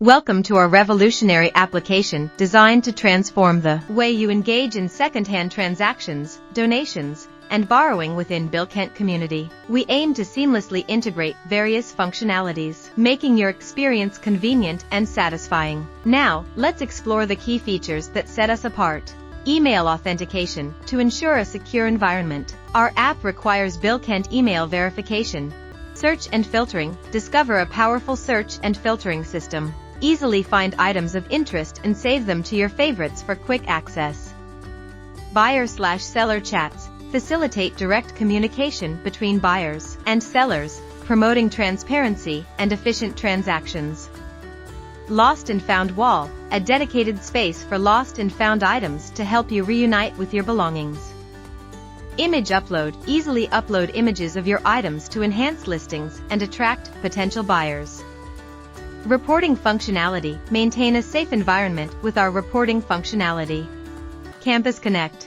Welcome to our revolutionary application designed to transform the way you engage in second-hand transactions, donations, and borrowing within Bilkent community. We aim to seamlessly integrate various functionalities, making your experience convenient and satisfying. Now, let's explore the key features that set us apart. Email authentication. To ensure a secure environment, our app requires Bilkent email verification. Search and filtering. Discover a powerful search and filtering system. Easily find items of interest and save them to your favorites for quick access. Buyer/seller chats. Facilitate direct communication between buyers and sellers, promoting transparency and efficient transactions. Lost and Found Wall. A dedicated space for lost and found items to help you reunite with your belongings. Image upload. Easily upload images of your items to enhance listings and attract potential buyers. Reporting functionality. Maintain a safe environment with our reporting functionality. Campus Connect.